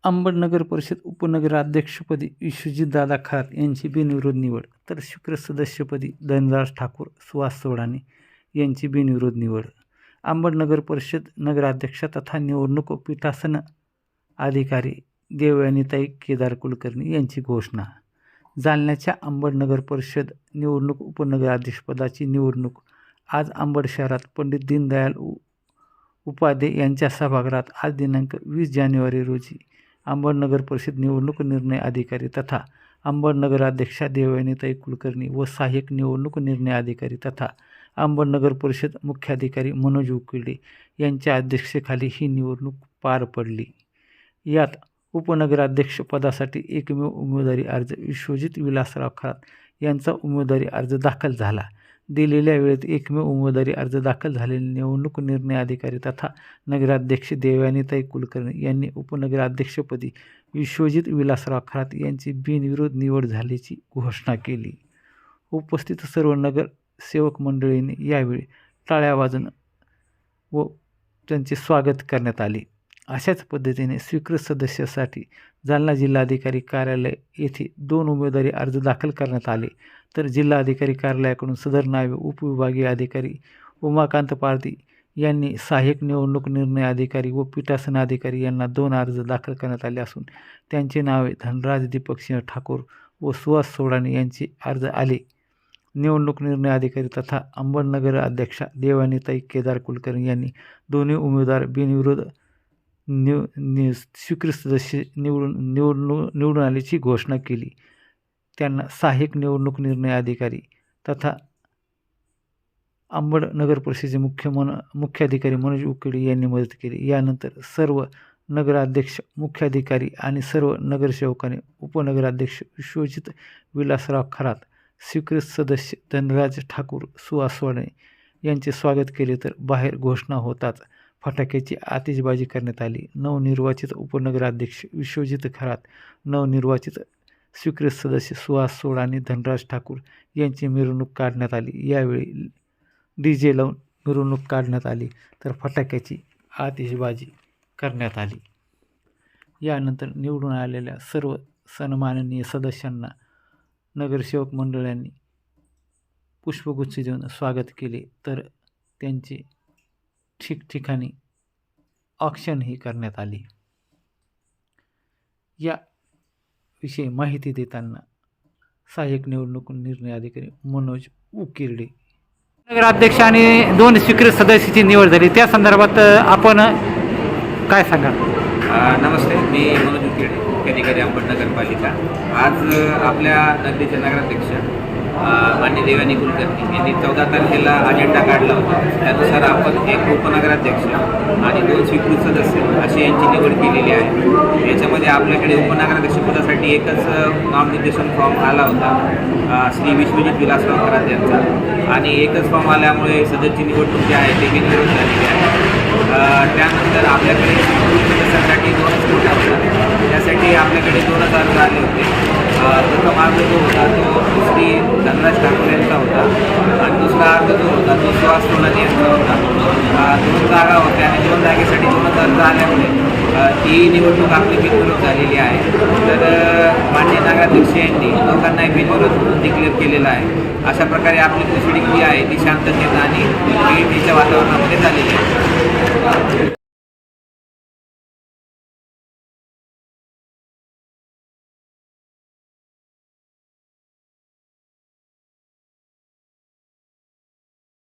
अंबड नगर परिषद उपनगराध्यक्षपदी विश्वजितदादा खरात यांची बिनविरोध निवड, तर शुक्र सदस्यपदी धनराज ठाकूर, सुहास सोडाणे यांची बिनविरोध निवड. अंबड नगर परिषद नगराध्यक्ष तथा निवडणूक पीठासन अधिकारी देवयानीताई केदार कुलकर्णी यांची घोषणा. जालन्याच्या अंबड नगर परिषद निवडणूक उपनगराध्यक्षपदाची निवडणूक आज अंबड शहरात पंडित दीनदयाल उपाध्याय यांच्या सभागृहात आज दिनांक 20 जानेवारी रोजी अंबड नगर परिषद निवडणूक निर्णय अधिकारी तथा अंबड नगराध्यक्षा देवयानीताई कुलकर्णी व सहाय्यक निवडणूक निर्णय अधिकारी तथा अंबड नगर परिषद मुख्याधिकारी मनोज उकिरडे यांच्या अध्यक्षतेखाली ही निवडणूक पार पडली. यात उपनगराध्यक्ष पदासाठी एकमेव उमेदवारी अर्ज विश्वजित विलासराव खरात यांचा उमेदवारी अर्ज दाखल झाला. दिलेल्या वेळेत एकमेव उमेदवारी अर्ज दाखल झालेले निवडणूक निर्णय अधिकारी तथा नगराध्यक्ष देवयानीताई कुलकर्णी यांनी उपनगराध्यक्षपदी विश्वजित विलासराव खरात यांची बिनविरोध निवड झाल्याची घोषणा केली. उपस्थित सर्व नगरसेवक मंडळींनी यावेळी टाळ्या वाजून व त्यांचे स्वागत करण्यात आले. अशाच पद्धतीने स्वीकृत सदस्यासाठी जालना जिल्हाधिकारी कार्यालय येथे 2 उमेदवारी अर्ज दाखल करण्यात आले, तर जिल्हाधिकारी कार्यालयाकडून सदर नावे उपविभागीय अधिकारी उमाकांत पारधी यांनी सहाय्यक निवडणूक निर्णय अधिकारी व पीठासन अधिकारी यांना 2 अर्ज दाखल करण्यात आले असून त्यांची नावे धनराज दीपक सिंह ठाकूर व सुहास सोडाणे यांचे अर्ज आले. निवडणूक निर्णय अधिकारी तथा अंबड नगर अध्यक्षा देवयानीताई केदार कुलकर्णी यांनी दोन्ही उमेदवार बिनविरोध स्वीकृत सदस्य निवडून आल्याची घोषणा केली. त्यांना सहाय्यक निवडणूक निर्णय अधिकारी तथा अंबड नगर परिषदेचे मुख्याधिकारी मनोज उकिरडे यांनी मदत केली. यानंतर सर्व नगराध्यक्ष, मुख्याधिकारी आणि सर्व नगरसेवकांनी उपनगराध्यक्ष विश्वजित विलासराव खरात, स्वीकृत सदस्य धनराज ठाकूर, सुहास सोडाणे यांचे स्वागत केले, तर बाहेर घोषणा होताच फटाक्याची आतिषबाजी करण्यात आली. नवनिर्वाचित उपनगराध्यक्ष विश्वजित खरात, नवनिर्वाचित स्वीकृत सदस्य सुहास सोडाणे, धनराज ठाकूर यांची मिरवणूक काढण्यात आली. यावेळी DJ लावून मिरवणूक काढण्यात आली, तर फटाक्याची आतिषबाजी करण्यात आली. यानंतर निवडून आलेल्या सर्व सन्माननीय सदस्यांना नगरसेवक मंडळांनी पुष्पगुच्छ देऊन स्वागत केले, तर त्यांचे ठिकठिकाणी ऑक्शनही करण्यात आली. याविषयी माहिती देताना सहाय्यक निवडणूक निर्णय अधिकारी मनोज उकिरडे. नगराध्यक्ष आणि 2 स्वीकृत सदस्याची निवड झाली, त्या संदर्भात आपण काय सांगा? नमस्ते, मी मनोज उकिरडे, मुख्याधिकारी अंबड नगरपालिका. आज आपल्या नगरीचे नगराध्यक्ष माननीय देवयानी कुलकर्णी यांनी 14 तारखेला अजेंडा काढला होता. त्यानुसार आपण एक उपनगराध्यक्ष आणि 2 स्वीकृत सदस्य अशी यांची निवड केलेली आहे. याच्यामध्ये आपल्याकडे उपनगराध्यक्षपदासाठी एकच नामनिर्देशन फॉर्म आला होता, श्री विश्वजित विलासराव खरात यांचा, आणि एकच फॉर्म आल्यामुळे सदस्याची निवडणूक जी आहे ते बिनविरोध झालेली आहे. त्यानंतर आपल्याकडे स्वीकृत सदस्यासाठी 2च कोटा होता, त्यासाठी आपल्याकडे 2 अर्ज आले होते. प्रथम अर्ज जो होता तो श्री धनराज ठाकूर यांचा होता आणि दुसरा अर्ज जो होता तो सुहास सोडाणे यांचा होता. 2 जागा होत्या आणि 2 जागेसाठी 2च अर्ज आल्यामुळे ही निवडणूक आपली बिनविरोध झालेली आहे. तर माननीय नगराध्यक्ष यांनी लोकांना बिनविरोध म्हणून डिक्लेअर केलेला आहे. अशा प्रकारे आपली प्रोसिडिंग जी आहे ती शांततेत आणि वातावरणामध्ये झालेली आहे.